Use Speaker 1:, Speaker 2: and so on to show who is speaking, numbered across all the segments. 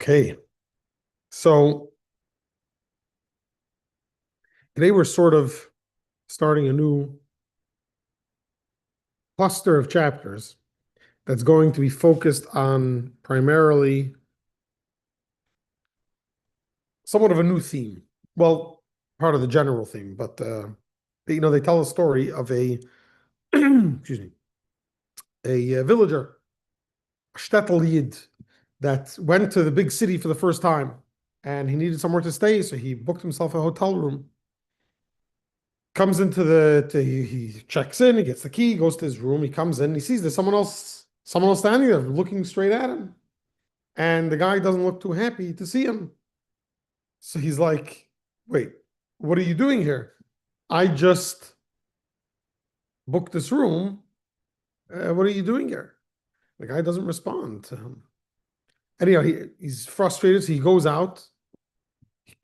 Speaker 1: Okay, so today we're sort of starting a new cluster of chapters that's going to be focused on primarily somewhat of a new theme. Well, part of the general theme, but they tell a story of a excuse me, a villager, a shtetl yid, that went to the big city for the first time, and he needed somewhere to stay, so he booked himself a hotel room. Comes into he checks in, he gets the key, goes to his room, he comes in, he sees there's someone else standing there looking straight at him. And the guy doesn't look too happy to see him. So he's like, wait, what are you doing here? I just booked this room. What are you doing here? The guy doesn't respond to him. Anyhow, he's frustrated, so he goes out. He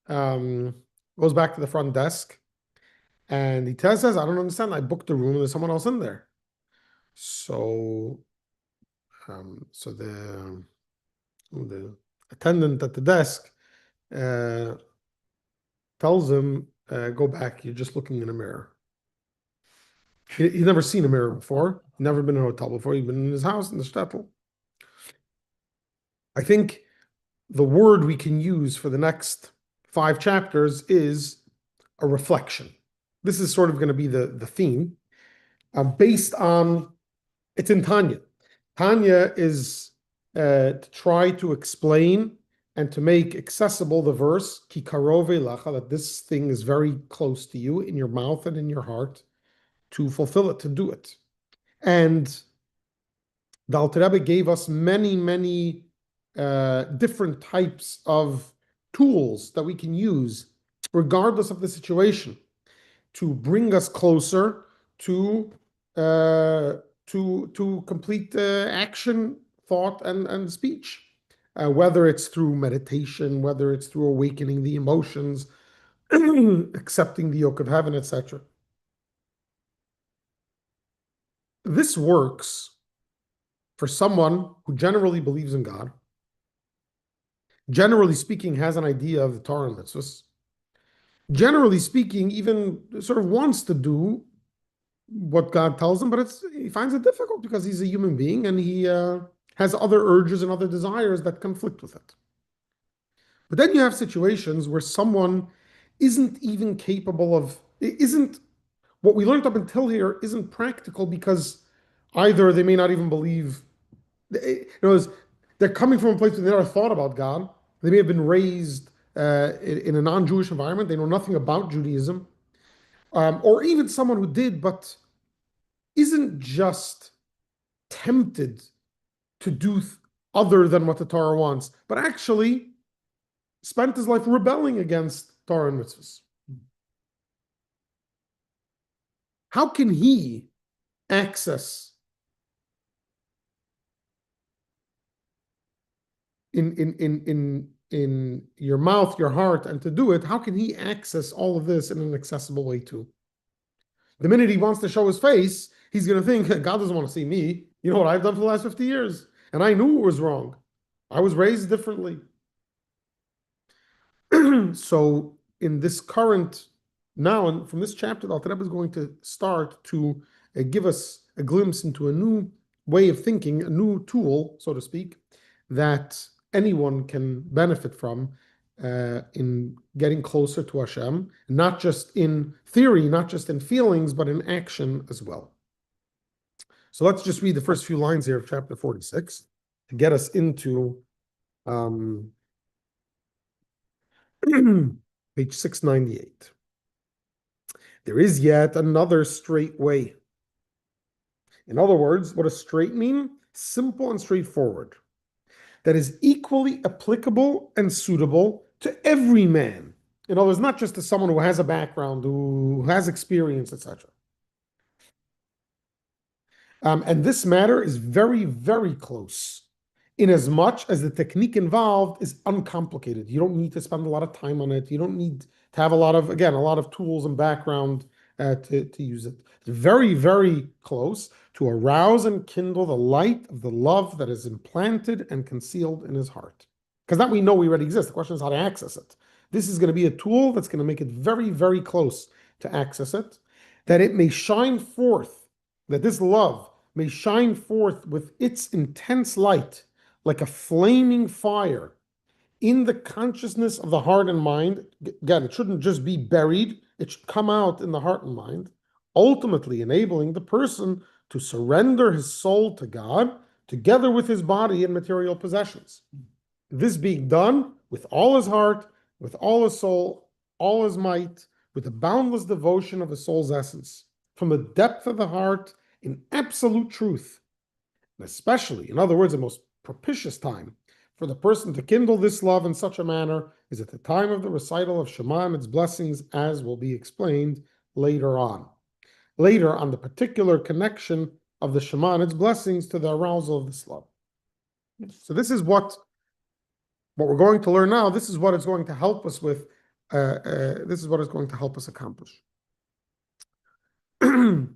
Speaker 1: um, goes back to the front desk, and he says, I don't understand. I booked the room, and there's someone else in there. So so the attendant at the desk uh, tells him, "Go back. You're just looking in a mirror." He's never seen a mirror before. Never been in a hotel before. He's been in his house in the shtetl. I think the word we can use for the next 5 chapters is a reflection. This is sort of going to be the theme, based on it's in Tanya. Tanya is to try to explain and to make accessible the verse, Ki karove lacha, that this thing is very close to you in your mouth and in your heart, to fulfill it, to do it. And the Alter Rebbe gave us many, many different types of tools that we can use, regardless of the situation, to bring us closer to uh, complete action, thought, and speech. Whether it's through meditation, whether it's through awakening the emotions, accepting the yoke of heaven, etc. This works for someone who generally believes in God, generally speaking, has an idea of the Torah and mitzvahs, generally speaking, even sort of wants to do what God tells him, but he finds it difficult because he's a human being and he has other urges and other desires that conflict with it. But then you have situations where someone isn't even capable of, isn't, what we learned up until here isn't practical because either they may not even believe, they're coming from a place where they never thought about God. They may have been raised in a non-Jewish environment. They know nothing about Judaism. Or even someone who did, but isn't just tempted to do other than what the Torah wants, but actually spent his life rebelling against Torah and mitzvahs. How can he access in your mouth, your heart, and to do it? How can he access all of this in an accessible way too? The minute he wants to show his face, he's going to think God doesn't want to see me. You know what I've done for the last 50 years, and I knew it was wrong. I was raised differently. So in this current now, and from this chapter, the Alter Rebbe is going to start to give us a glimpse into a new way of thinking, a new tool, so to speak, that anyone can benefit from in getting closer to Hashem, not just in theory, not just in feelings, but in action as well. So let's just read the first few lines here of chapter 46 to get us into page 698. There is yet another straight way. In other words, what does straight mean? Simple and straightforward. That is equally applicable and suitable to every man. In other words, not just to someone who has a background, who has experience, etc. And this matter is very, very close, in as much as the technique involved is uncomplicated. You don't need to spend a lot of time on it. You don't need to have a lot of tools and background to use it. Very, very close to arouse and kindle the light of the love that is implanted and concealed in his heart. Because that we know we already exist. The question is how to access it. This is going to be a tool that's going to make it very, very close to access it, that it may shine forth, that this love may shine forth with its intense light like a flaming fire in the consciousness of the heart and mind. Again, it shouldn't just be buried, it should come out in the heart and mind, ultimately enabling the person to surrender his soul to God together with his body and material possessions. This being done with all his heart, with all his soul, all his might, with the boundless devotion of his soul's essence, from the depth of the heart in absolute truth. And especially, in other words, the most propitious time for the person to kindle this love in such a manner is at the time of the recital of Shema and its blessings, as will be explained later on. Later on the particular connection of the Shema and its blessings to the arousal of this love. So this is what we're going to learn now. This is what it's going to help us with. This is what it's going to help us accomplish. I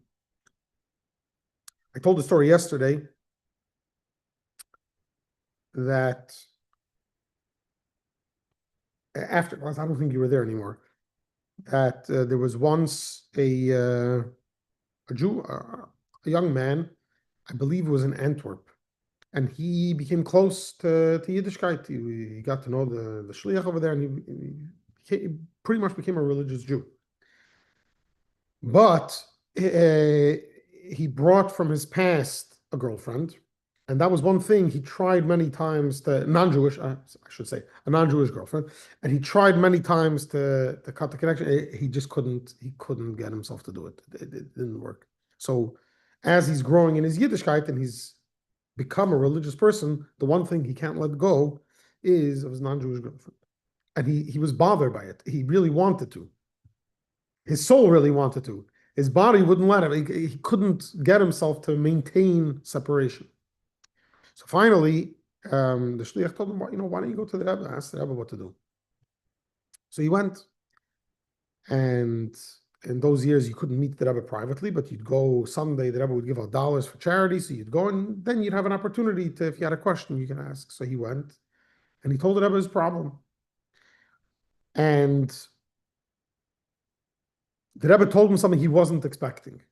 Speaker 1: told the story yesterday that after class, I don't think you were there anymore, that there was once a Jew, a young man, I believe it was in Antwerp, and he became close to Yiddishkeit. He got to know the shliach over there, and he pretty much became a religious Jew. But he brought from his past a girlfriend, and that was one thing he tried many times to non-Jewish, I should say, a non-Jewish girlfriend, and he tried many times to cut the connection. He just couldn't. He couldn't get himself to do it. It didn't work. So, as he's growing in his Yiddishkeit and he's become a religious person, the one thing he can't let go is of his non-Jewish girlfriend, and he was bothered by it. He really wanted to. His soul really wanted to. His body wouldn't let him. He couldn't get himself to maintain separation. So finally, the shliach told him, why don't you go to the Rebbe, ask the Rebbe what to do. So he went, and in those years you couldn't meet the Rebbe privately, but you'd go Sunday, the Rebbe would give out dollars for charity, so you'd go, and then you'd have an opportunity to, if you had a question, you can ask. So he went, and he told the Rebbe his problem. And the Rebbe told him something he wasn't expecting.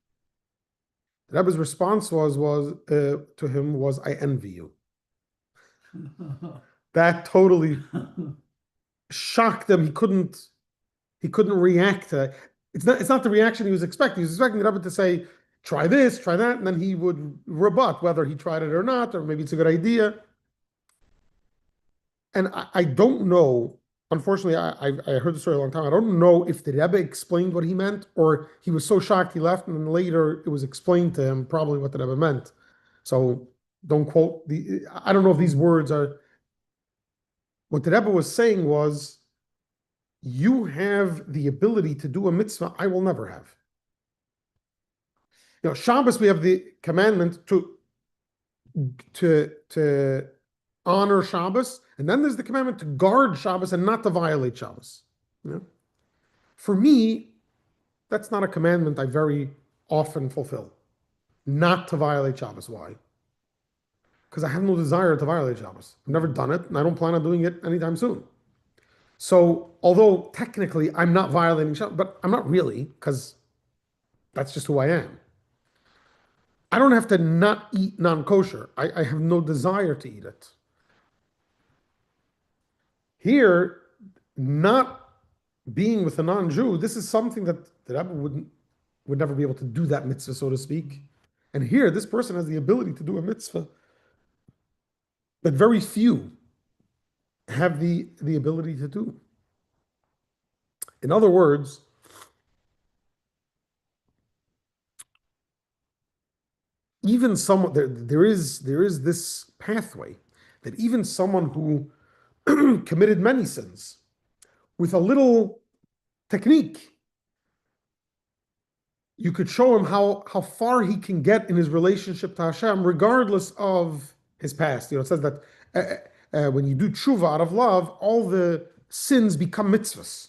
Speaker 1: The Rebbe's response to him was, "I envy you." That totally shocked him. He couldn't react to that. It's not the reaction he was expecting. He was expecting the Rebbe to say, "Try this, try that," and then he would rebut whether he tried it or not, or maybe it's a good idea. And I don't know. Unfortunately, I heard the story a long time. I don't know if the Rebbe explained what he meant, or he was so shocked he left, and then later it was explained to him probably what the Rebbe meant. So don't quote I don't know if these words are. What the Rebbe was saying was, you have the ability to do a mitzvah I will never have. Shabbos, we have the commandment to honor Shabbos, and then there's the commandment to guard Shabbos and not to violate Shabbos. For me, that's not a commandment I very often fulfill. Not to violate Shabbos. Why? Because I have no desire to violate Shabbos. I've never done it, and I don't plan on doing it anytime soon. So, although technically I'm not violating Shabbos, but I'm not really, because that's just who I am. I don't have to not eat non-kosher. I have no desire to eat it. Here, not being with a non-Jew, this is something that the Rebbe would never be able to do that mitzvah, so to speak. And here, this person has the ability to do a mitzvah, but very few have the ability to do. In other words, even someone there is this pathway that even someone who committed many sins with a little technique, you could show him how far he can get in his relationship to Hashem, regardless of his past. It says that when you do tshuva out of love, all the sins become mitzvahs.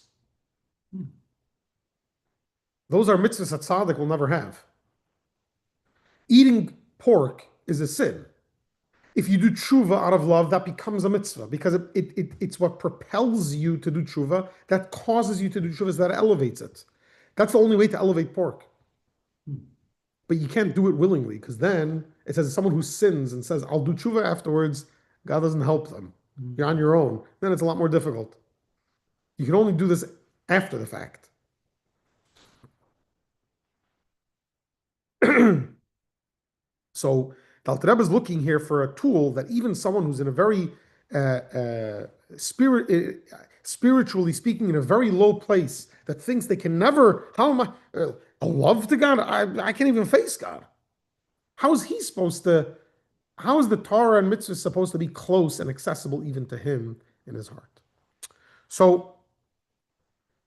Speaker 1: Those are mitzvahs that tzaddik will never have. Eating pork is a sin. If you do tshuva out of love, that becomes a mitzvah because it's what propels you to do tshuva, that causes you to do tshuva, that elevates it. That's the only way to elevate pork. But you can't do it willingly because then it says someone who sins and says, I'll do tshuva afterwards, God doesn't help them. You're on your own. Then it's a lot more difficult. You can only do this after the fact. So the Alter Rebbe is looking here for a tool that even someone who's in a very spiritually speaking, in a very low place, that thinks they can never. How am I? A love to God? I can't even face God. How is he supposed to? How is the Torah and mitzvah supposed to be close and accessible even to him in his heart? So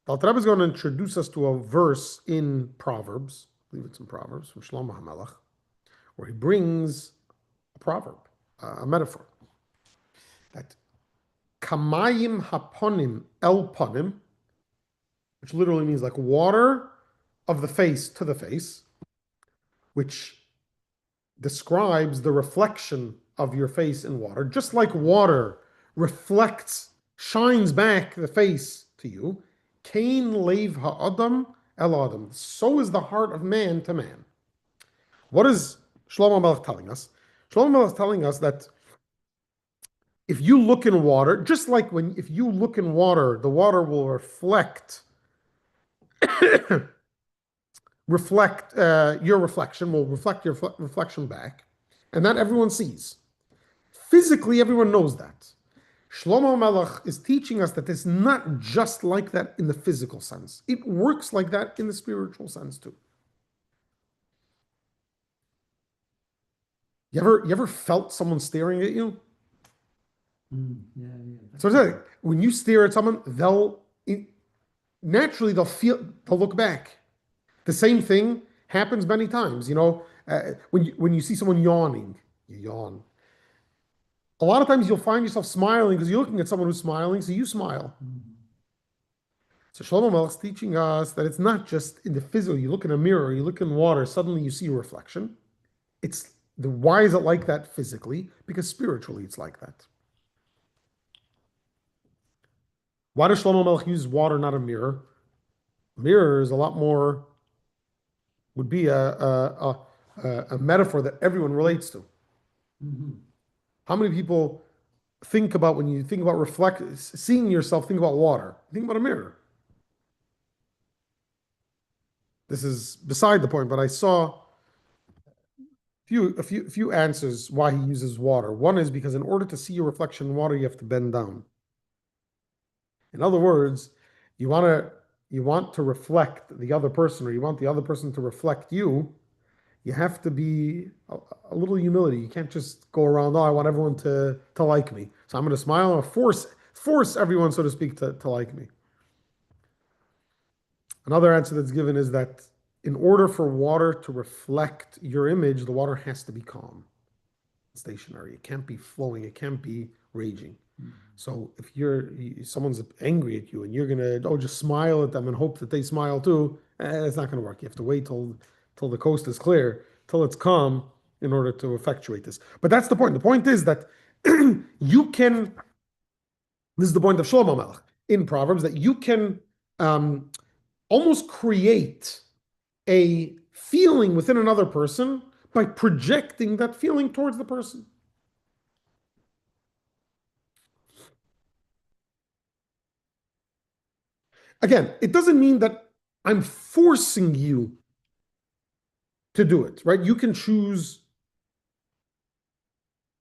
Speaker 1: the Alter Rebbe is going to introduce us to a verse in Proverbs. I believe it's in Proverbs from Shlomo HaMelech, where he brings a proverb, a metaphor, that kamayim haponim el ponim, which literally means like water of the face to the face, which describes the reflection of your face in water, just like water reflects, shines back the face to you. Kain leiv ha'adam el adam. So is the heart of man to man. What is Shlomo Melech telling us? Shlomo Melech is telling us that if you look in water, just like if you look in water, the water will reflect your reflection, will reflect your reflection back, and that everyone sees. Physically, everyone knows that. Shlomo Melech is teaching us that it's not just like that in the physical sense. It works like that in the spiritual sense too. You ever felt someone staring at you?
Speaker 2: Yeah.
Speaker 1: So when you stare at someone, naturally they'll look back. The same thing happens many times. When you see someone yawning, you yawn. A lot of times you'll find yourself smiling because you're looking at someone who's smiling, so you smile. So Shlomo Melech is teaching us that it's not just in the physical. You look in a mirror, you look in water, suddenly you see a reflection. Why is it like that physically? Because spiritually it's like that. Why does Shlomo Melech use water, not a mirror? A mirror is a lot more, would be a metaphor that everyone relates to. How many people think about, when you think about seeing yourself, think about water? Think about a mirror. This is beside the point, but I saw a few answers why he uses water. One is because in order to see your reflection in water, you have to bend down. In other words, you want to reflect the other person, or you want the other person to reflect you. You have to be a little humility. You can't just go around, I want everyone to like me. So I'm going to smile and force everyone, so to speak, to like me. Another answer that's given is that in order for water to reflect your image, the water has to be calm, stationary. It can't be flowing. It can't be raging. So if someone's angry at you and you're gonna just smile at them and hope that they smile too, it's not gonna work. You have to wait till the coast is clear, till it's calm, in order to effectuate this. But that's the point. The point is that you can. This is the point of Shlomo Melech in Proverbs, that you can almost create a feeling within another person by projecting that feeling towards the person. Again, it doesn't mean that I'm forcing you to do it, right? You can choose,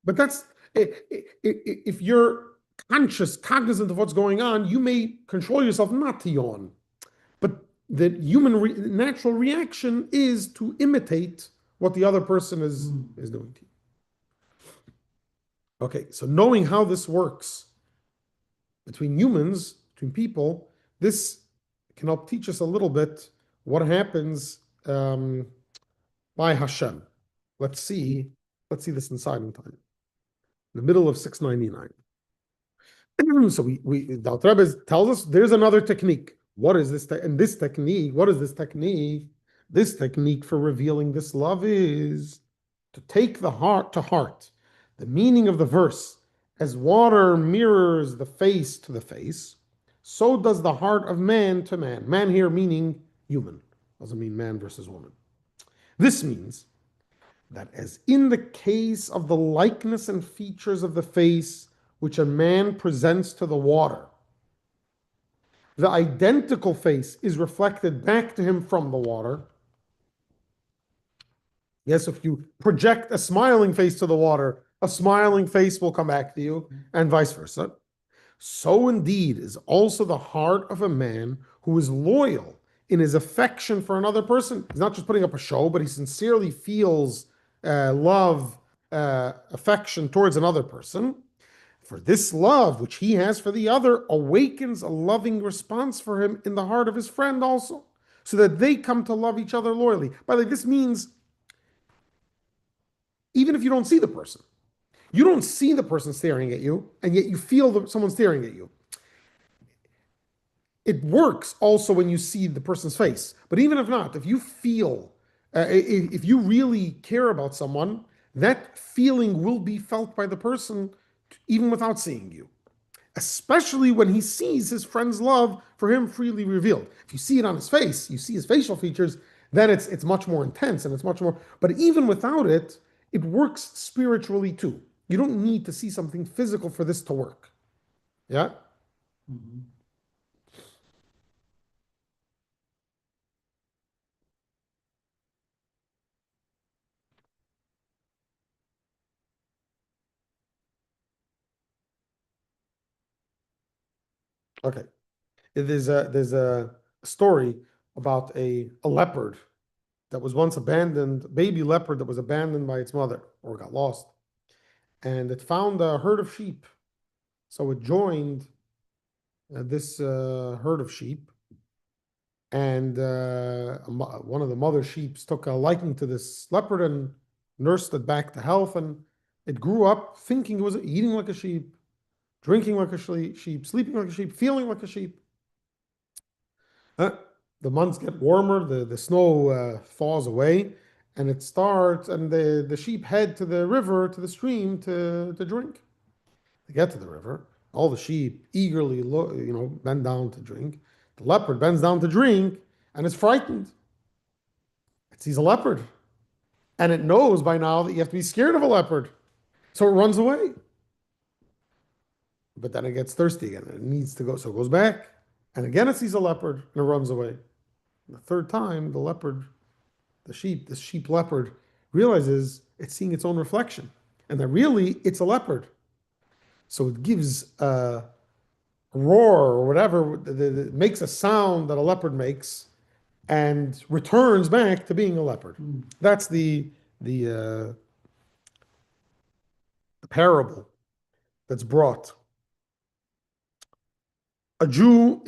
Speaker 1: but that's if you're cognizant of what's going on, you may control yourself not to yawn. But the human natural reaction is to imitate what the other person is doing to you. Okay, so knowing how this works between humans, between people, this can help teach us a little bit what happens by Hashem. Let's see this in silent time. In the middle of 699. So the Alter Rebbe tells us there's another technique. What is this? And this technique, what is this technique? This technique for revealing this love is to take the heart to heart. The meaning of the verse, as water mirrors the face to the face, so does the heart of man to man. Man here meaning human, doesn't mean man versus woman. This means that as in the case of the likeness and features of the face which a man presents to the water, the identical face is reflected back to him from the water. Yes, if you project a smiling face to the water, a smiling face will come back to you, and vice versa. So indeed is also the heart of a man who is loyal in his affection for another person. He's not just putting up a show, but he sincerely feels love, affection towards another person. For this love which he has for the other awakens a loving response for him in the heart of his friend also, so that they come to love each other loyally. By the way, this means even if you don't see the person, you don't see the person staring at you, and yet you feel someone staring at you. It works also when you see the person's face. But even if not, if you feel, if you really care about someone, that feeling will be felt by the person even without seeing you. Especially when he sees his friend's love for him freely revealed. If you see it on his face, you see his facial features, then it's much more intense and it's much more. But even without it, it works spiritually too. You don't need to see something physical for this to work. Yeah?
Speaker 2: Mhm.
Speaker 1: Okay. There's a story about a leopard that was once abandoned, a baby leopard that was abandoned by its mother or got lost. And it found a herd of sheep. So it joined this herd of sheep. And one of the mother sheep took a liking to this leopard and nursed it back to health. And it grew up thinking it was eating like a sheep, drinking like a sheep, sleeping like a sheep, feeling like a sheep. Uh, the months get warmer, the snow thaws away, and it starts, and the sheep head to the river, to the stream to drink. They get to the river. All the sheep eagerly look, bend down to drink. The leopard bends down to drink and is frightened. It sees a leopard, and it knows by now that you have to be scared of a leopard, so it runs away. But then it gets thirsty again, and it needs to go, so it goes back, and again it sees a leopard, and it runs away. And the third time, the leopard, the sheep leopard, realizes it's seeing its own reflection, and that really it's a leopard. So it gives a roar or whatever, makes a sound that a leopard makes, and returns back to being a leopard. That's the parable that's brought. A Jew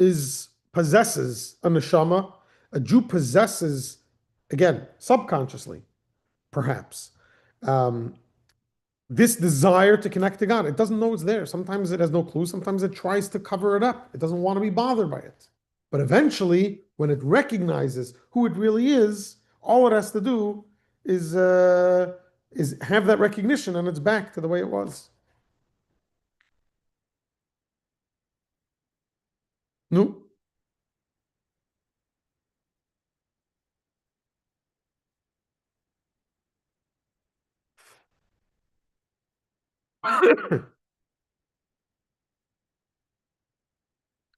Speaker 1: possesses a neshama. A Jew possesses, again, subconsciously, perhaps, um, this desire to connect to God. It doesn't know it's there. Sometimes it has no clue. Sometimes it tries to cover it up. It doesn't want to be bothered by it. But eventually, when it recognizes who it really is, all it has to do is have that recognition, and it's back to the way it was. No.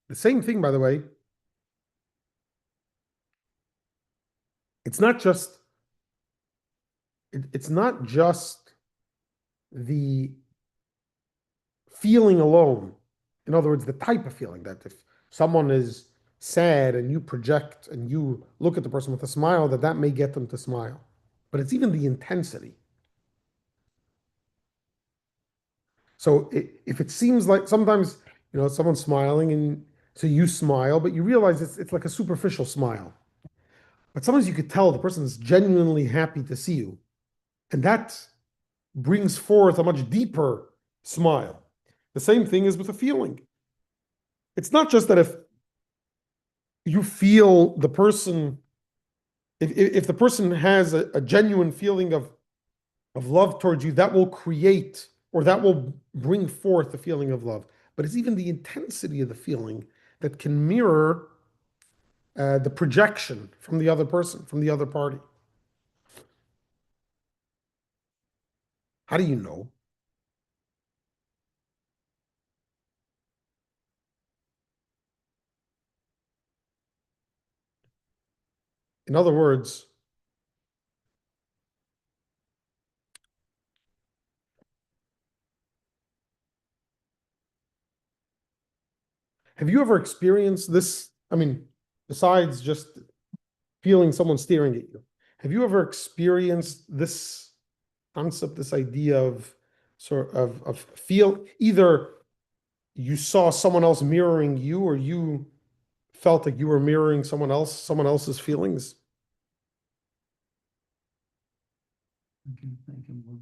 Speaker 1: The same thing, by the way. It's not just it's not just the feeling alone. In other words, the type of feeling that if someone is sad and you project and you look at the person with a smile, that may get them to smile. But it's even the intensity. So if it seems like sometimes, someone's smiling and so you smile, but you realize it's like a superficial smile. But sometimes you could tell the person is genuinely happy to see you. And that brings forth a much deeper smile. The same thing is with a feeling. It's not just that if you feel the person, if the person has a genuine feeling of love towards you, that will create or that will bring forth the feeling of love. But it's even the intensity of the feeling that can mirror the projection from the other person, from the other party. How do you know? In other words, have you ever experienced this? I mean, besides just feeling someone staring at you, have you ever experienced this concept, this idea of of feel either you saw someone else mirroring you or you felt like you were mirroring someone else's feelings?
Speaker 2: I can think of one.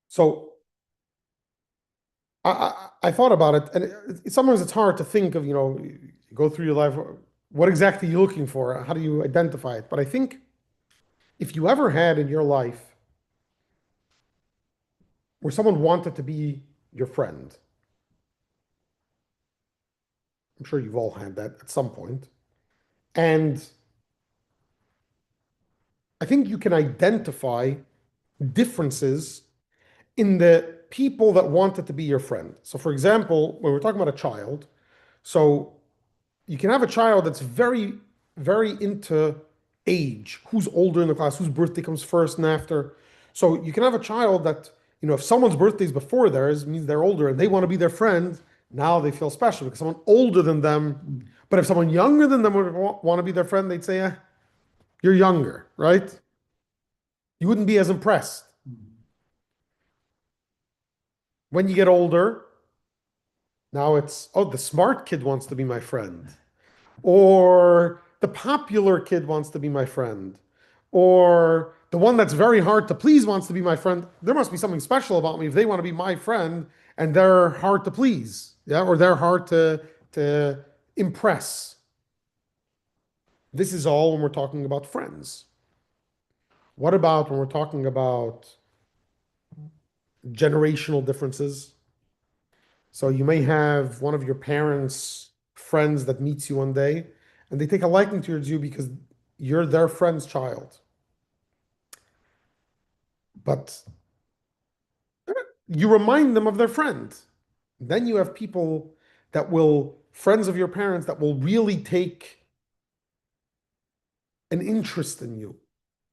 Speaker 1: So I thought about it, and sometimes it's hard to think of, you go through your life, what exactly you're looking for, how do you identify it? But I think if you ever had in your life where someone wanted to be your friend, I'm sure you've all had that at some point, and I think you can identify differences in the people that wanted to be your friend. So, for example, when we're talking about a child, so you can have a child that's very, very into age, who's older in the class, whose birthday comes first and after. So you can have a child that, if someone's birthday is before theirs, means they're older and they want to be their friend, now they feel special because someone older than them. But if someone younger than them would want to be their friend, they'd say, you're younger, right? You wouldn't be as impressed. When you get older, now it's, oh, the smart kid wants to be my friend. Or the popular kid wants to be my friend. Or the one that's very hard to please wants to be my friend. There must be something special about me if they want to be my friend and they're hard to please. Yeah. Or they're hard to impress. This is all when we're talking about friends. What about when we're talking about generational differences? So you may have one of your parents' friends that meets you one day, and they take a liking towards you because you're their friend's child. But you remind them of their friend. Then you have people that will, friends of your parents, that will really take an interest in you.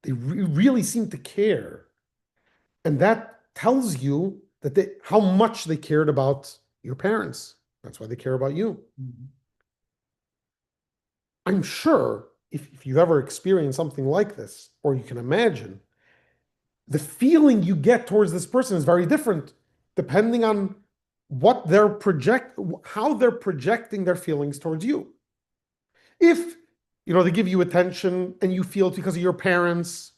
Speaker 1: They really seem to care. And that tells you that how much they cared about your parents. That's why they care about you.
Speaker 2: Mhm.
Speaker 1: I'm sure if you've ever experienced something like this, or you can imagine, the feeling you get towards this person is very different depending on how they're projecting their feelings towards you. If, they give you attention and you feel it because of your parents,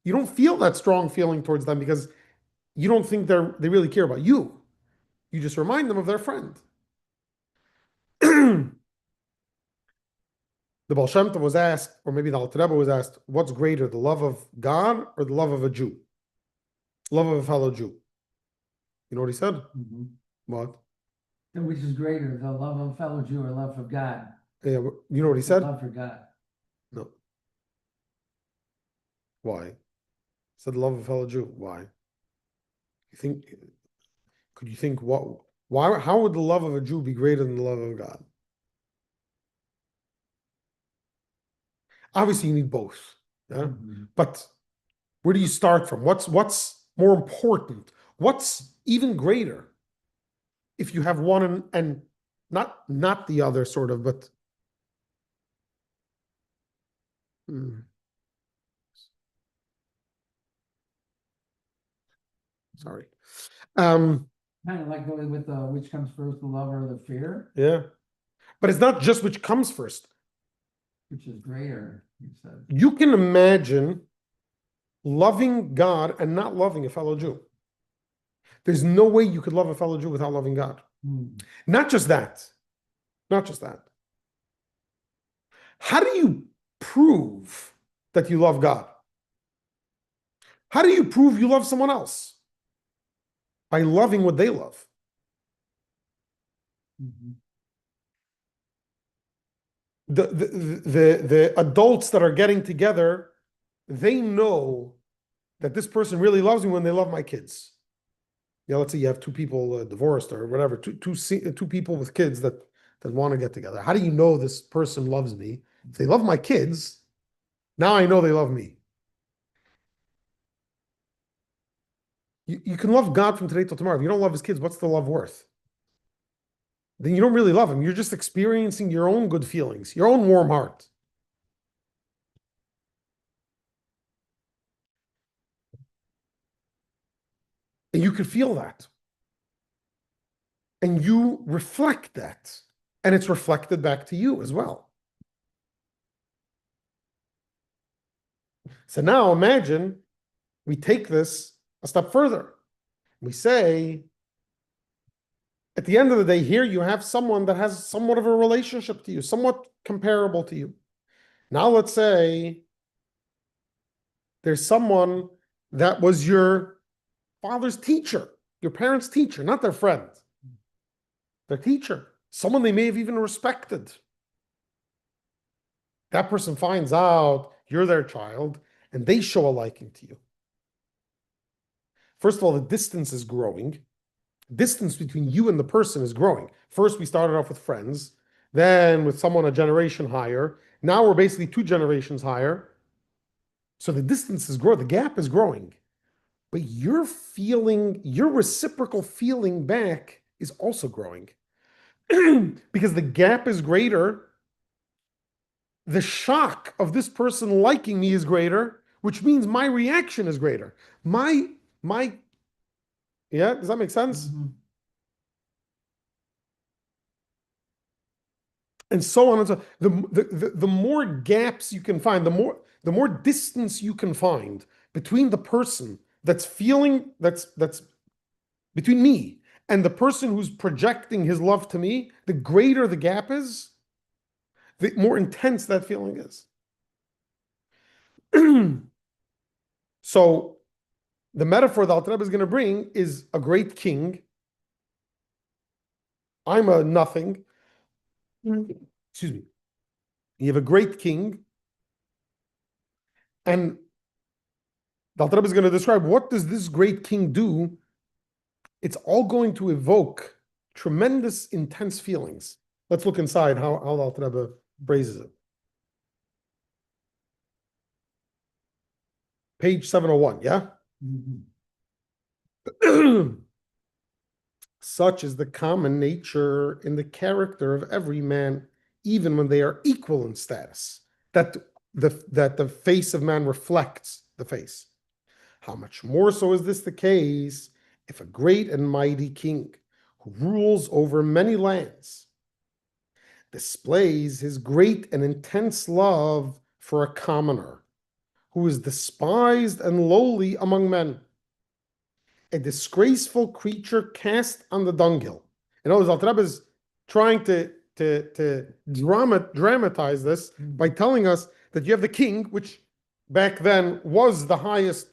Speaker 1: you don't feel that strong feeling towards them because you don't think they really care about you. You just remind them of their friend. The Baal Shem Tov was asked, or maybe the Alter Rebbe was asked, what's greater, the love of God or the love of a Jew? Love of a fellow Jew. You know what he said?
Speaker 2: Mhm.
Speaker 1: What?
Speaker 2: And which is greater, the love of a fellow Jew or love of God?
Speaker 1: Yeah, you know what he said?
Speaker 2: Love for God.
Speaker 1: No. Why? He said love of a fellow Jew. Why? You think, could you think how would the love of a Jew be greater than the love of God? Obviously, you need both. Yeah.
Speaker 2: Mhm.
Speaker 1: But where do you start from? What's more important? What's even greater if you have one and not the other sort of, but hmm, sorry. Um,
Speaker 2: Kind of like going with which comes first, the love or the fear,
Speaker 1: yeah. But it's not just which comes first.
Speaker 2: which is greater, you said.
Speaker 1: You can imagine loving God and not loving a fellow Jew. There's no way you could love a fellow Jew without loving God. Not just that. Not just that. How do you prove that you love God? How do you prove you love someone else? By loving what they love. The adults that are getting together, they know that this person really loves me when they love my kids. Yeah, let's say you have two people divorced or whatever, two people with kids that want to get together. How do you know this person loves me? If they love my kids, now I know they love me. You can love God from today till tomorrow. If you don't love his kids, what's the love worth? Then you don't really love him. You're just experiencing your own good feelings, your own warm heart. And you can feel that. And you reflect that. And it's reflected back to you as well. So now imagine we take this a step further. We say, at the end of the day, here you have someone that has somewhat of a relationship to you, somewhat comparable to you. Now let's say there's someone that was your father's teacher, your parents' teacher, not their friend, their teacher, someone they may have even respected. That person finds out you're their child and they show a liking to you. First of all, the distance is growing. Distance between you and the person is growing. First, we started off with friends, then with someone a generation higher. Now we're basically 2 generations higher. So the distance is growing, the gap is growing. But your reciprocal feeling back is also growing. Because the gap is greater. The shock of this person liking me is greater, which means my reaction is greater. Yeah, does that make sense? And so on and so the more gaps you can find, the more distance you can find between the person that's between me and the person who's projecting his love to me, the greater the gap is, the more intense that feeling is. So the metaphor that Alter Rebbe is going to bring is a great king. I'm a nothing. Excuse me. You have a great king, and the Alter Rebbe is going to describe what does this great king do. It's all going to evoke tremendous, intense feelings. Let's look inside how the Alter Rebbe phrases it. Page 701, yeah? Such is the common nature in the character of every man, even when they are equal in status, that the face of man reflects the face. How much more so is this the case if a great and mighty king who rules over many lands displays his great and intense love for a commoner who is despised and lowly among men, a disgraceful creature cast on the dunghill. In other words, Alter Rebbe is trying to dramatize this by telling us that you have the king, which back then was the highest.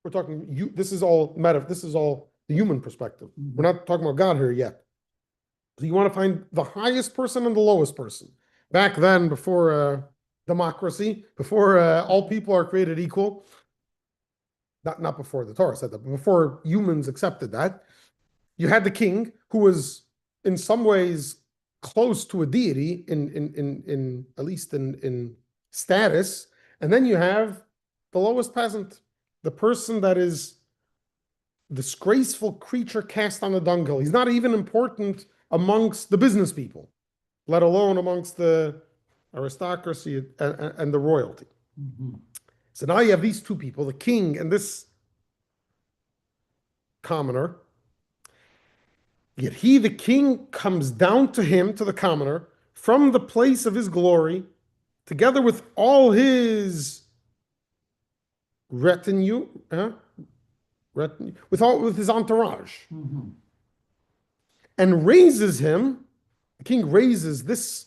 Speaker 1: We're talking you. This is all This is all the human perspective. We're not talking about God here yet. So you want to find the highest person and the lowest person. Back then, before democracy, before all people are created equal, not before the Torah said that, but before humans accepted that, you had the king who was in some ways close to a deity in at least in status, and then you have the lowest peasant, the person that is disgraceful creature cast on a dunghill. He's not even important amongst the business people, let alone amongst the aristocracy and the royalty. So now you have these two people, the king and this commoner. Yet he, the king, comes down to him, to the commoner, from the place of his glory, together with all his retinue, with his entourage,
Speaker 2: Mhm.
Speaker 1: and raises him. The king raises this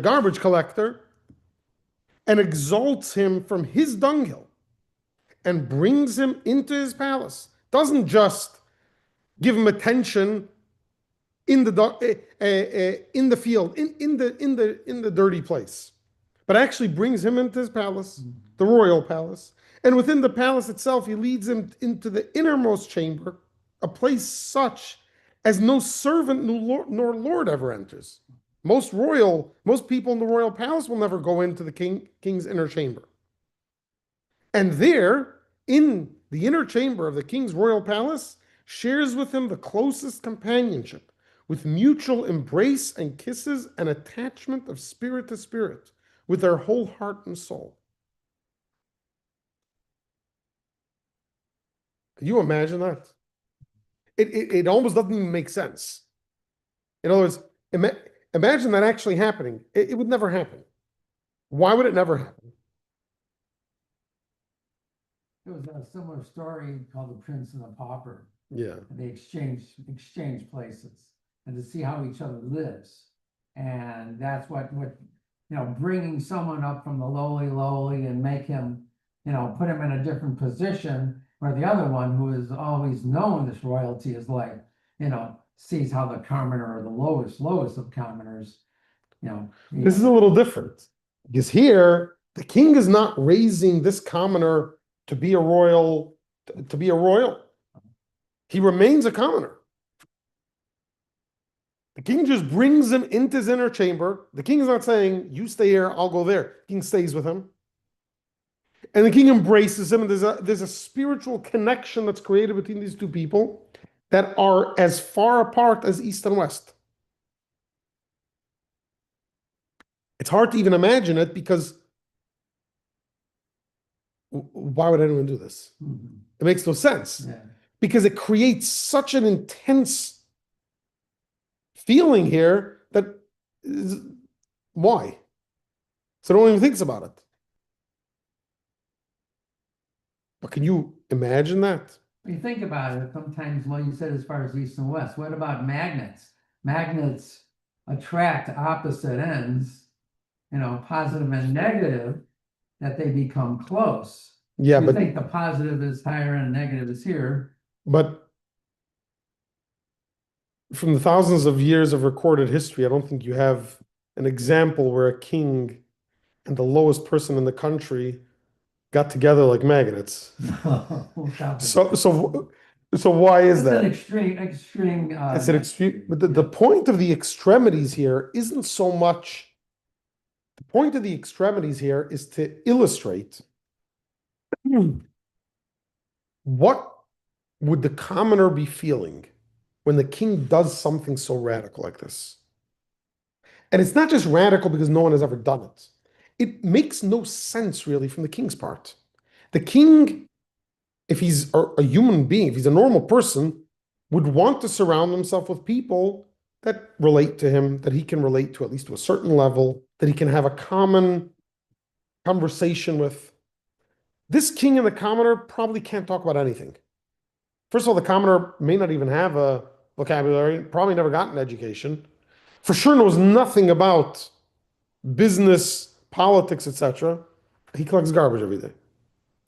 Speaker 1: garbage collector and exalts him from his dunghill and brings him into his palace. Doesn't just give him attention in the field, in the dirty place, but actually brings him into his palace, the royal palace. And within the palace itself, he leads him into the innermost chamber, a place such as no servant nor lord ever enters. Most people in the royal palace will never go into the king's inner chamber. And there, in the inner chamber of the king's royal palace, shares with him the closest companionship, with mutual embrace and kisses and attachment of spirit to spirit, with their whole heart and soul. Can you imagine that? It almost doesn't even make sense. In other words, imagine that actually happening. It would never happen. Why would it never happen?
Speaker 2: There was a similar story called The Prince and the Pauper.
Speaker 1: Yeah.
Speaker 2: They exchange places and to see how each other lives. And that's what bringing someone up from the lowly and make him, put him in a different position where the other one who has always known this royalty is like, sees how the commoner or the lowest of commoners,
Speaker 1: This is a little different because here the king is not raising this commoner to be a royal. He remains a commoner. The king just brings him into his inner chamber. The king is not saying, you stay here, I'll go there. The king stays with him. And the king embraces him. And there's a spiritual connection that's created between these two people that are as far apart as east and west. It's hard to even imagine it because why would anyone do this?
Speaker 2: Mhm.
Speaker 1: It makes no sense
Speaker 2: Yeah.
Speaker 1: because it creates such an intense feeling here that why? So no one even thinks about it. But can you imagine that?
Speaker 2: When you think about it, sometimes, well, you said as far as east and west, what about magnets? Magnets attract opposite ends, positive and negative, that they become close.
Speaker 1: Yeah,
Speaker 2: You
Speaker 1: but
Speaker 2: think the positive is higher and negative is here.
Speaker 1: but from the thousands of years of recorded history, I don't think you have an example where a king and the lowest person in the country got together like magnets. So why is
Speaker 2: It's an
Speaker 1: that?
Speaker 2: extreme,
Speaker 1: It's an extreme, but the point of the extremities here isn't so much. The point of the extremities here is to illustrate what would the commoner be feeling when the king does something so radical like this. And it's not just radical because no one has ever done it. It makes no sense really from the king's part. The king, if he's a human being, if he's a normal person, would want to surround himself with people that relate to him, that he can relate to at least to a certain level, that he can have a common conversation with. This king and the commoner probably can't talk about anything. First of all, the commoner may not even have a vocabulary, probably never got an education, for sure knows nothing about business, politics, etc. He collects garbage every day.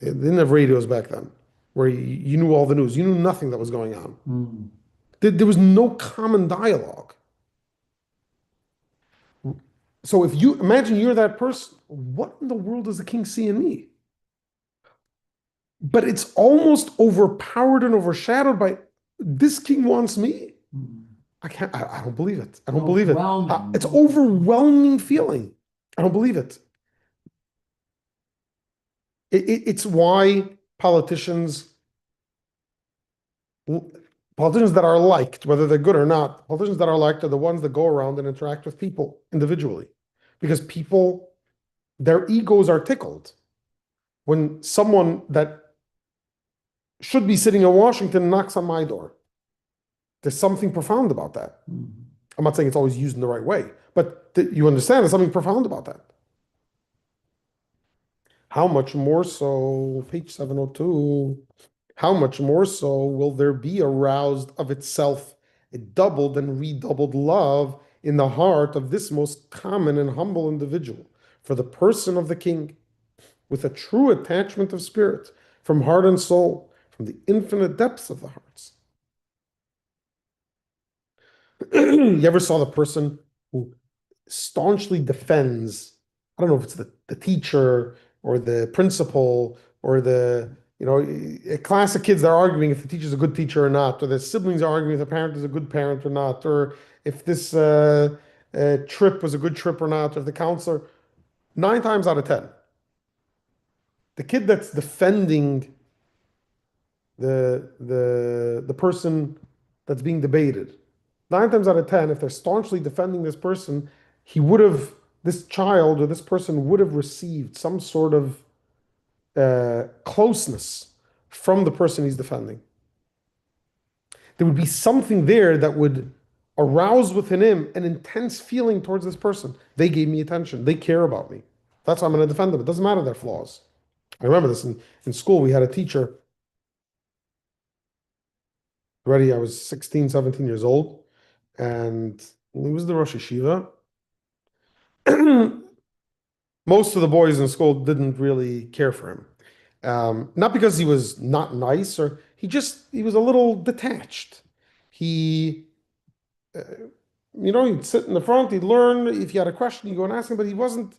Speaker 1: They didn't have radios back then where you knew all the news. You knew nothing that was going on.
Speaker 2: Mm.
Speaker 1: There was no common dialogue. So if you imagine you're that person, what in the world does the king see in me? But it's almost overpowered and overshadowed by this king wants me.
Speaker 2: Mm.
Speaker 1: I don't believe it. I don't believe it.
Speaker 2: Overwhelming.
Speaker 1: It's overwhelming feeling. I don't believe it. It's why politicians that are liked, whether they're good or not, politicians that are liked are the ones that go around and interact with people individually. Because people, their egos are tickled when someone that should be sitting in Washington knocks on my door. There's something profound about that.
Speaker 2: Mm.
Speaker 1: I'm not saying it's always used in the right way, but you understand there's something profound about that. How much more so, page 702. how much more so will there be aroused of itself a doubled and redoubled love in the heart of this most common and humble individual for the person of the king, with a true attachment of spirit from heart and soul, from the infinite depths of the hearts. You ever saw the person who staunchly defends, I don't know if it's the teacher or the principal or a class of kids that are arguing if the teacher's a good teacher or not, or the siblings are arguing if the parent is a good parent or not, or if this trip was a good trip or not, or if the counselor, 9 times out of 10, the kid that's defending the person that's being debated, 9 times out of 10, if they're staunchly defending this person, he would have, this child or this person would have received some sort of closeness from the person he's defending. There would be something there that would arouse within him an intense feeling towards this person. They gave me attention. They care about me. That's why I'm going to defend them. It doesn't matter their flaws. I remember this in school. We had a teacher. Already, I was 16, 17 years old, and he was the Rosh Yeshiva. Most of the boys in school didn't really care for him. Not because he was not nice, or he was a little detached. He, uh, he'd sit in the front, he'd learn. If you had a question, you go and ask him, but he wasn't,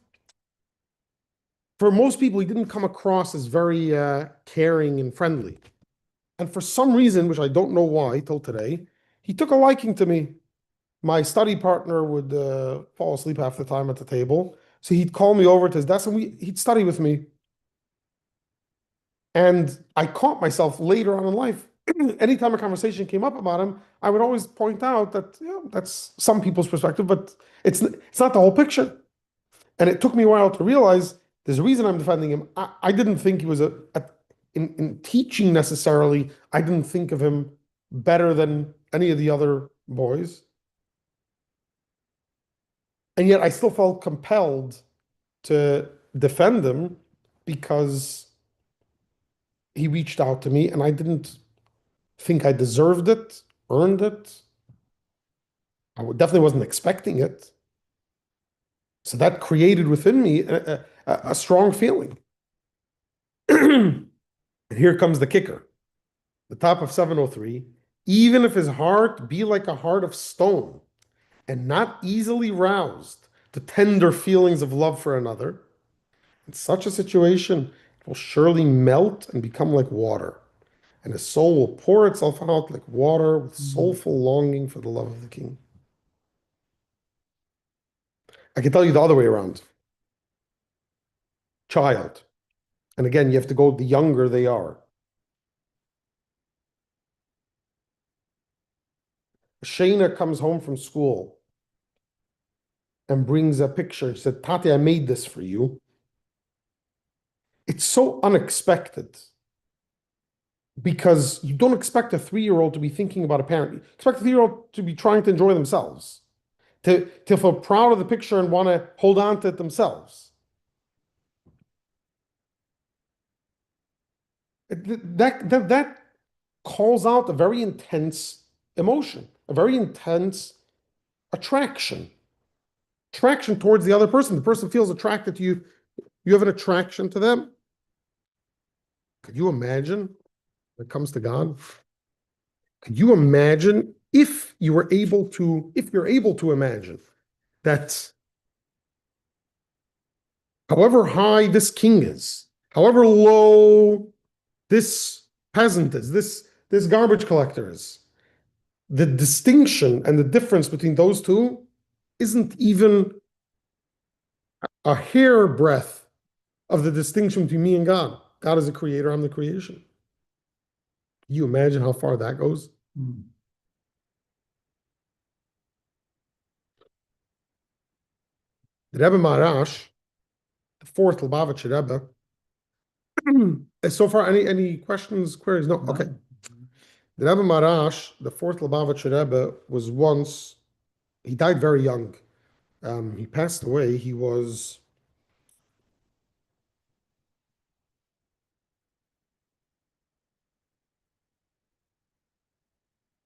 Speaker 1: for most people, he didn't come across as very caring and friendly. And for some reason, which I don't know why till today, he took a liking to me. My study partner would fall asleep half the time at the table. So he'd call me over to his desk and he'd study with me. And I caught myself later on in life, anytime a conversation came up about him, I would always point out that, that's some people's perspective, but it's not the whole picture. And it took me a while to realize there's a reason I'm defending him. I didn't think he was in teaching necessarily, I didn't think of him better than any of the other boys. And yet I still felt compelled to defend him because he reached out to me and I didn't think I deserved it, earned it. Definitely wasn't expecting it. So that created within me a strong feeling. And here comes the kicker. The top of 703, even if his heart be like a heart of stone and not easily roused to tender feelings of love for another, in such a situation, it will surely melt and become like water, and his soul will pour itself out like water with soulful longing for the love of the king. I can tell you the other way around. Child. And again, you have to go the younger they are. Shayna comes home from school and brings a picture. She said, Tati, I made this for you. It's so unexpected because you don't expect a 3-year-old to be thinking about a parent. You expect a 3-year-old to be trying to enjoy themselves, to feel proud of the picture and want to hold on to it themselves. That calls out a very intense emotion, a very intense attraction. Attraction towards the other person. The person feels attracted to you. You have an attraction to them. Could you imagine when it comes to God? Could you imagine if you're able to imagine that however high this king is, however low this peasant is, this garbage collector is, the distinction and the difference between those two isn't even a hair breadth of the distinction between me and God. God is the creator, I'm the creation. Can you imagine how far that goes? The Rebbe Marash, the fourth Lubavitcher Rebbe, so far, any questions, queries? No? Okay. The Rebbe Marash, the fourth Lubavitcher Rebbe, he died very young. He passed away. He was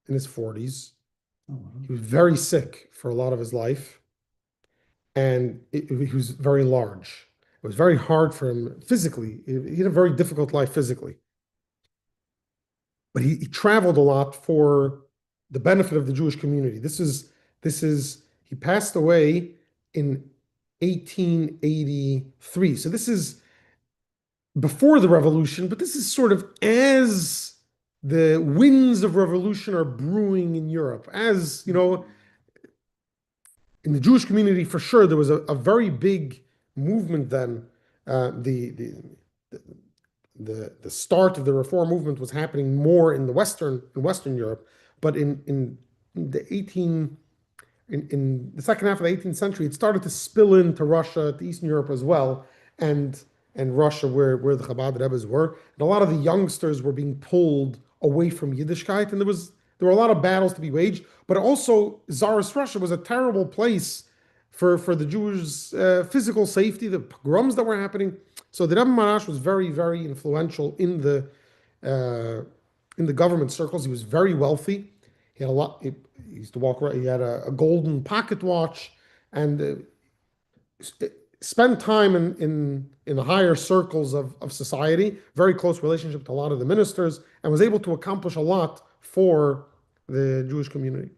Speaker 1: in his 40s.
Speaker 2: Oh, wow.
Speaker 1: He was very sick for a lot of his life, and he was very large. It was very hard for him physically. He had a very difficult life physically, but he traveled a lot for the benefit of the Jewish community. This is he passed away in 1883. So this is before the revolution, but this is sort of as the winds of revolution are brewing in Europe. As you know, in the Jewish community, for sure, there was a very big movement then. The start of the reform movement was happening more in Western Europe, but in the 18 in the second half of the 18th century, it started to spill into Russia, to Eastern Europe as well, and Russia, where the Chabad Rebbes were. And a lot of the youngsters were being pulled away from Yiddishkeit, and there were a lot of battles to be waged. But also, Tsarist Russia was a terrible place for the Jews' physical safety, the pogroms that were happening. So the Rebbe Marash was very, very influential in the government circles. He was very wealthy. He had a lot. He used to walk around. He had a golden pocket watch, and spent time in the higher circles of society. Very close relationship to a lot of the ministers, and was able to accomplish a lot for the Jewish community.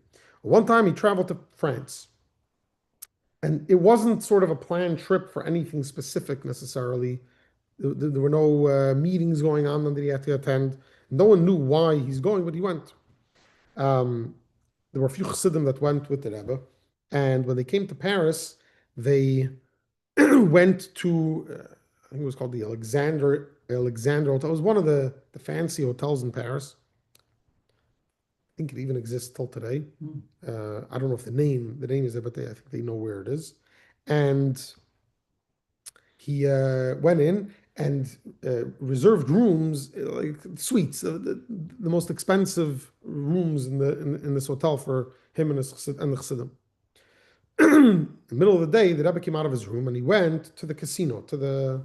Speaker 1: One time, he traveled to France, and it wasn't sort of a planned trip for anything specific necessarily. There were no meetings going on that he had to attend. No one knew why he's going, but he went. Um, there were a few Chassidim that went with the Rebbe, and when they came to Paris, they went to I think it was called the Alexander Hotel. It was one of the fancy hotels in Paris. I think it even exists till today. I don't know if the name is there, but I think they know where it is. And he went in and reserved rooms, like suites, the most expensive rooms in this hotel for him and the Chassidim. In the middle of the day, the Rebbe came out of his room and he went to the casino, to the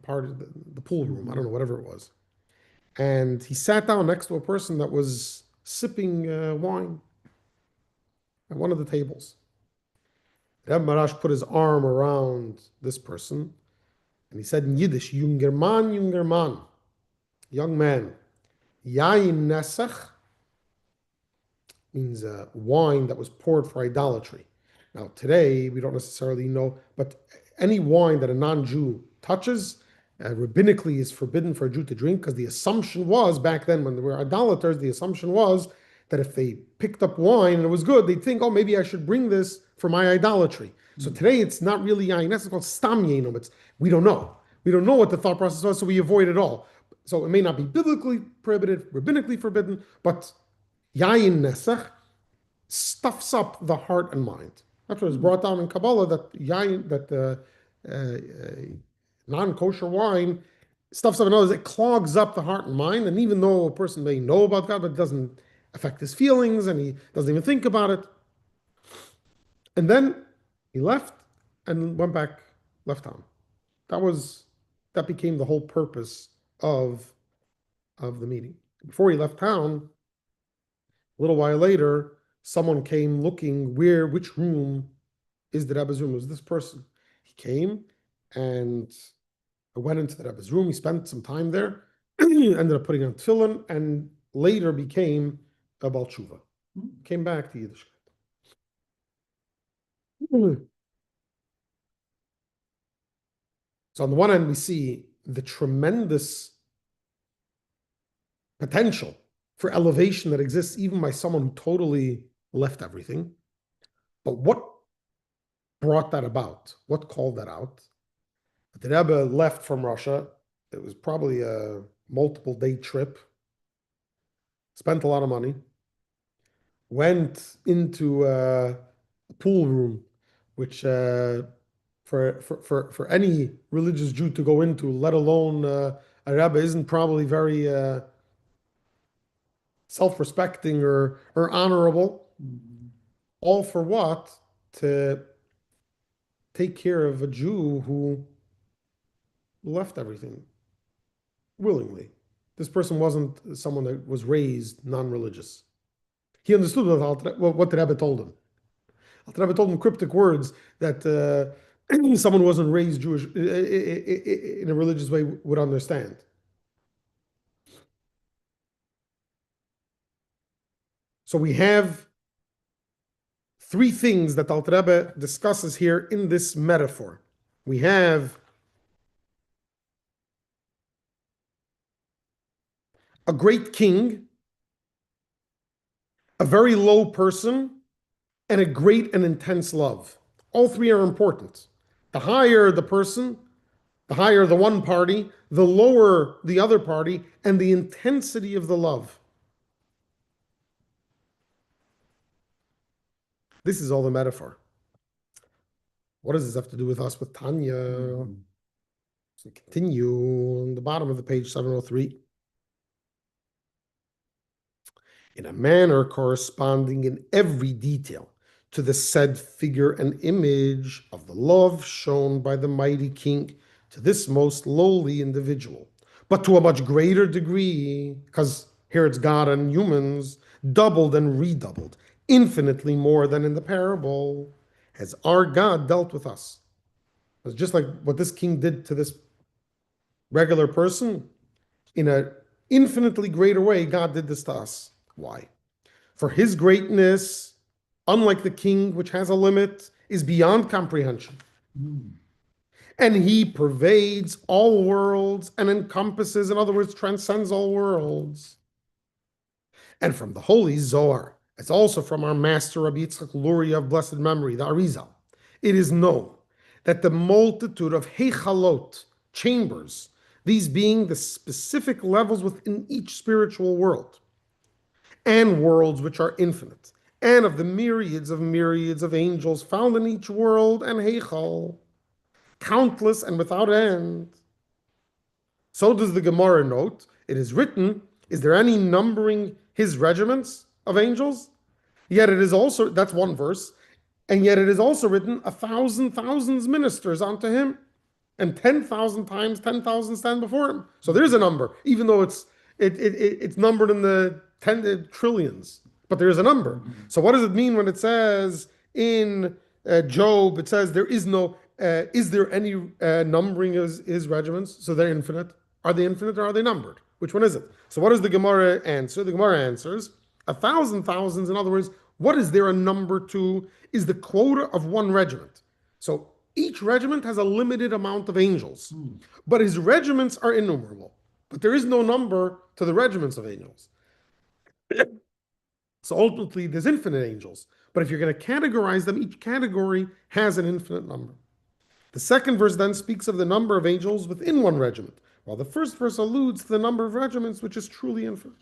Speaker 1: part of the pool room. I don't know, whatever it was. And he sat down next to a person that was sipping wine at one of the tables. Rebbe Marash put his arm around this person and he said in Yiddish, junger man, young man, yayin nesach means wine that was poured for idolatry. Now, today, we don't necessarily know, but any wine that a non-Jew touches, rabbinically is forbidden for a Jew to drink, because the assumption was, back then when there were idolaters, the assumption was that if they picked up wine and it was good, they'd think, oh, maybe I should bring this for my idolatry. So today, it's not really yain, it's called stam yainum. We don't know. We don't know what the thought process was, so we avoid it all. So it may not be biblically prohibited, rabbinically forbidden, but yayin nesach stuffs up the heart and mind. That's what is brought down in Kabbalah, that yayin, that non-kosher wine stuffs up. In other words, it clogs up the heart and mind. And even though a person may know about God, but it doesn't affect his feelings, and he doesn't even think about it. And then he left and went back, left town. That became the whole purpose of the meeting. Before he left town, a little while later, someone came looking which room is the Rebbe's room. It was this person. He came and went into the Rebbe's room. He spent some time there, ended up putting on tefillin, and later became a Baal Tshuva. Came back to Yiddishkeit. So on the one hand, we see the tremendous potential for elevation that exists even by someone who totally left everything. But what brought that about? What called that out? The Rebbe left from Russia. It was probably a multiple day trip. Spent a lot of money. Went into a pool room, which for any religious Jew to go into, let alone a Rebbe, isn't probably very self-respecting or honorable. All for what? To take care of a Jew who left everything willingly. This person wasn't someone that was raised non-religious. He understood what the Rebbe told him. The Rebbe told him cryptic words that someone who wasn't raised Jewish in a religious way would understand. So we have three things that Alter Rebbe discusses here in this metaphor. We have a great king, a very low person, and a great and intense love. All three are important. The higher the person, the higher the one party, the lower the other party, and the intensity of the love. This is all the metaphor. What does this have to do with us with Tanya? So we continue on the bottom of the page 703. In a manner corresponding in every detail to the said figure and image of the love shown by the mighty king to this most lowly individual, but to a much greater degree, because here it's God and humans, doubled and redoubled, infinitely more than in the parable, has our God dealt with us. It's just like what this king did to this regular person, in an infinitely greater way, God did this to us. Why? For his greatness, unlike the king, which has a limit, is beyond comprehension. And he pervades all worlds and encompasses, in other words, transcends all worlds. And from the holy Zohar, as also from our master Rabbi Yitzchak Luria of blessed memory, the Arizal, it is known that the multitude of Heichalot, chambers, these being the specific levels within each spiritual world, and worlds which are infinite, and of the myriads of angels found in each world and Heichal, countless and without end. So does the Gemara note, it is written, is there any numbering his regiments of angels? Yet it is also, that's one verse, and yet it is also written, 1,000 thousands ministers unto him, and 10,000 times 10,000 stand before him. So there's a number, even though it's numbered in the trillions, but there is a number. So what does it mean when it says in Job, it says there is no, is there any numbering his regiments? So they're infinite. Are they infinite or are they numbered? Which one is it? So what does the Gemara answer? The Gemara answers 1,000 thousands. In other words, what is there a number to is the quota of one regiment. So each regiment has a limited amount of angels, but his regiments are innumerable. But there is no number to the regiments of angels. So ultimately, there's infinite angels. But if you're going to categorize them, each category has an infinite number. The second verse then speaks of the number of angels within one regiment, while the first verse alludes to the number of regiments, which is truly infinite.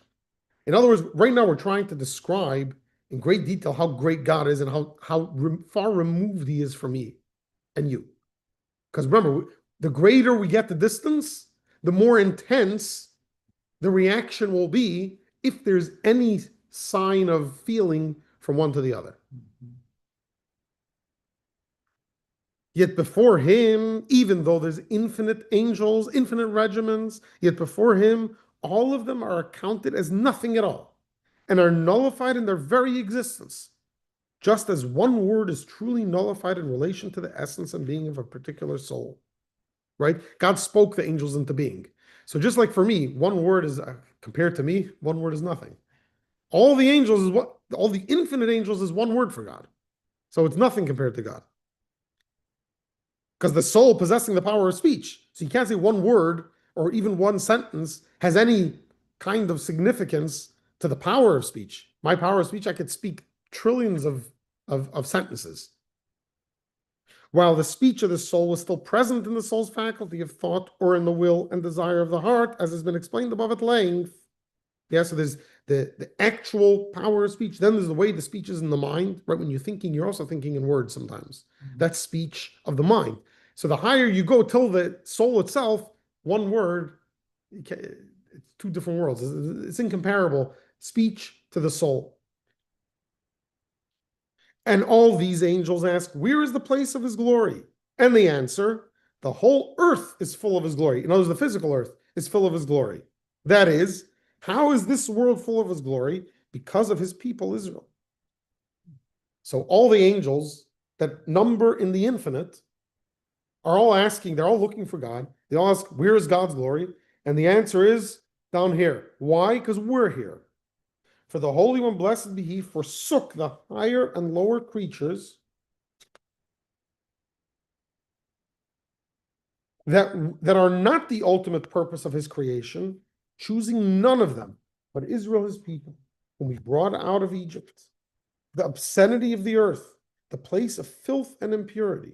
Speaker 1: In other words, right now we're trying to describe in great detail how great God is and how far removed he is from me and you. Because remember, the greater we get the distance, the more intense the reaction will be if there's any sign of feeling from one to the other. Yet before him, even though there's infinite angels, infinite regiments, yet before him, all of them are accounted as nothing at all and are nullified in their very existence, just as one word is truly nullified in relation to the essence and being of a particular soul. Right? God spoke the angels into being. So just like for me, one word is compared to me, one word is nothing. All the angels is what all the infinite angels is one word for God. So it's nothing compared to God. Because the soul possessing the power of speech. So you can't say one word or even one sentence has any kind of significance to the power of speech. My power of speech, I could speak trillions of sentences. While the speech of the soul is still present in the soul's faculty of thought or in the will and desire of the heart, as has been explained above at length. Yeah, so there's the actual power of speech. Then there's the way the speech is in the mind, right? When you're thinking, you're also thinking in words sometimes. That's speech of the mind. So the higher you go till the soul itself, one word, it's two different worlds. It's incomparable. Speech to the soul. And all these angels ask, where is the place of his glory? And they answer, the whole earth is full of his glory. In other words, the physical earth is full of his glory. That is, how is this world full of his glory? Because of his people Israel. So all the angels that number in the infinite are all asking, they're all looking for God. They all ask, where is God's glory? And the answer is down here. Why? Because we're here. For the Holy One, blessed be he, forsook the higher and lower creatures that are not the ultimate purpose of his creation, choosing none of them, but Israel, his people, whom he brought out of Egypt, the obscenity of the earth, the place of filth and impurity.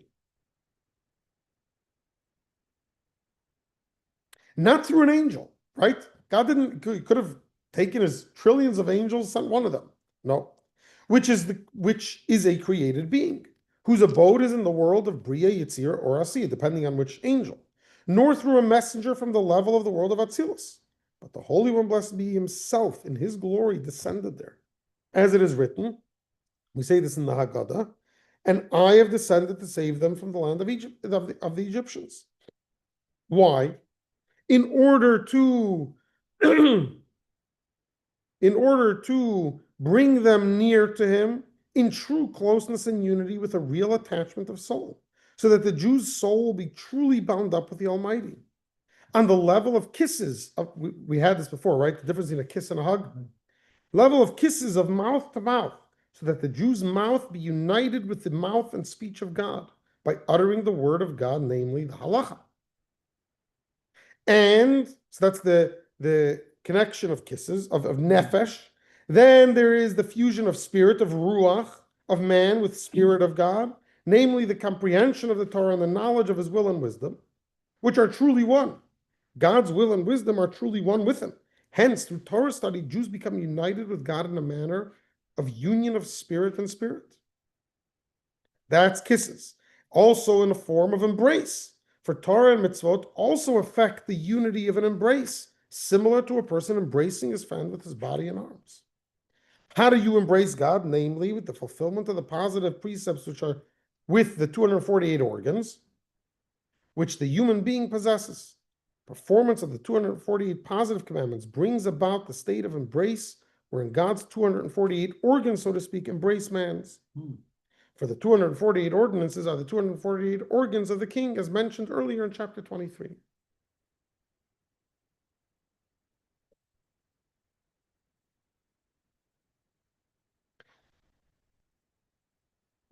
Speaker 1: Not through an angel, right? God could have taken his trillions of angels, sent one of them. No. Which is a created being, whose abode is in the world of Bria, Yitzir, or Asiyah, depending on which angel, nor through a messenger from the level of the world of Atzilus. But the Holy One, blessed be himself, in his glory descended there. As it is written, we say this in the Haggadah, and I have descended to save them from the land of Egypt, of the Egyptians. Why? In order to in order to bring them near to him in true closeness and unity with a real attachment of soul, so that the Jew's soul will be truly bound up with the Almighty. On the level of kisses, we had this before, right? The difference between a kiss and a hug. Level of kisses of mouth to mouth, so that the Jew's mouth be united with the mouth and speech of God by uttering the word of God, namely the halacha. And so that's the connection of kisses, of nefesh. Then there is the fusion of spirit, of ruach, of man with spirit of God, namely the comprehension of the Torah and the knowledge of his will and wisdom, which are truly one. God's will and wisdom are truly one with him. Hence, through Torah study, Jews become united with God in a manner of union of spirit and spirit. That's kisses. Also in a form of embrace. For Torah and mitzvot also affect the unity of an embrace, similar to a person embracing his friend with his body and arms. How do you embrace God? Namely, with the fulfillment of the positive precepts, which are with the 248 organs, which the human being possesses. Performance of the 248 positive commandments brings about the state of embrace, wherein God's 248 organs, so to speak, embrace man's. For the 248 ordinances are the 248 organs of the king, as mentioned earlier in chapter 23.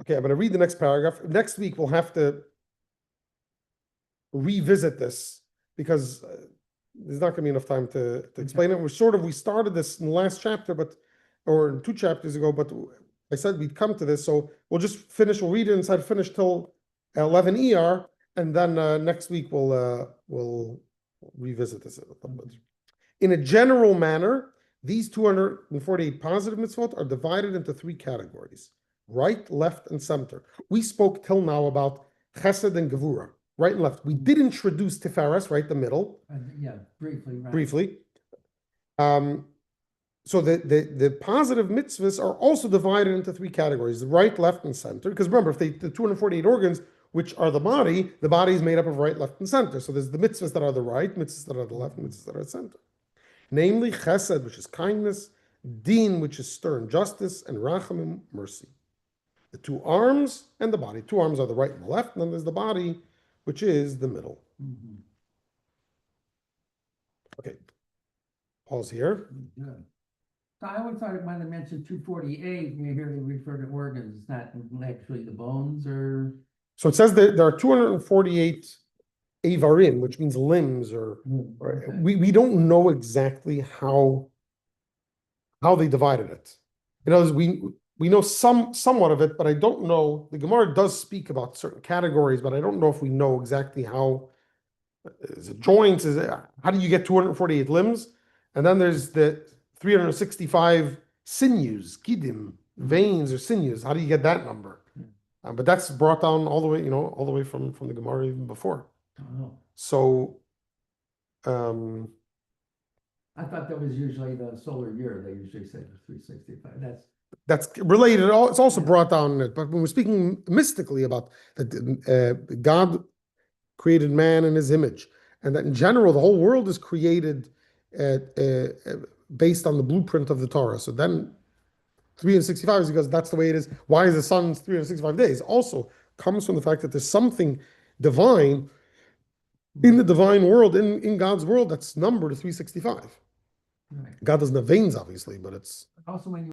Speaker 1: Okay, I'm going to read the next paragraph. Next week, we'll have to revisit this because there's not going to be enough time to explain it. We started this in the last chapter, or 2 chapters ago, but I said we'd come to this, so we'll just finish. We'll read it inside, finish till 11 ER, and then next week we'll revisit this a little bit. In a general manner, these 248 positive mitzvot are divided into 3 categories: right, left, and center. We spoke till now about chesed and gevura, right and left. We did introduce tiferes, right, the middle.
Speaker 2: Yeah, briefly. Right.
Speaker 1: Briefly. So the positive mitzvahs are also divided into 3 categories: the right, left, and center. Because remember, if the 248 organs, which are the body is made up of right, left, and center. So there's the mitzvahs that are the right, mitzvahs that are the left, and mitzvahs that are the center. Namely, chesed, which is kindness, din, which is stern justice, and rachamim, mercy. The 2 arms and the body. 2 arms are the right and the left, and then there's the body, which is the middle. Okay. Pause here.
Speaker 2: Good. So I always thought it might have mentioned 248, you hear they refer to organs, it's not actually the bones or.
Speaker 1: So it says that there are 248 avarim, which means limbs, or
Speaker 2: Okay.
Speaker 1: we don't know exactly how they divided it. In other words, we know somewhat of it, but I don't know. The Gemara does speak about certain categories, but I don't know if we know exactly how. Is it joints? How do you get 248 limbs? And then there's the 365 sinews, kidim, veins or sinews. How do you get that number? But that's brought down all the way, all the way from the Gemara even before.
Speaker 2: Oh,
Speaker 1: So,
Speaker 2: I thought that was usually the solar year, they usually say the 365,
Speaker 1: that's related. It's also
Speaker 2: Yeah.
Speaker 1: brought down, but when we're speaking mystically about that, God created man in his image, and that in general, the whole world is created based on the blueprint of the Torah. So then 365 is because that's the way it is. Why is the sun's 365 days? Also comes from the fact that there's something divine in the divine world, in God's world, that's numbered 365.
Speaker 2: Right.
Speaker 1: God doesn't have veins, obviously, but it's
Speaker 2: Also, when you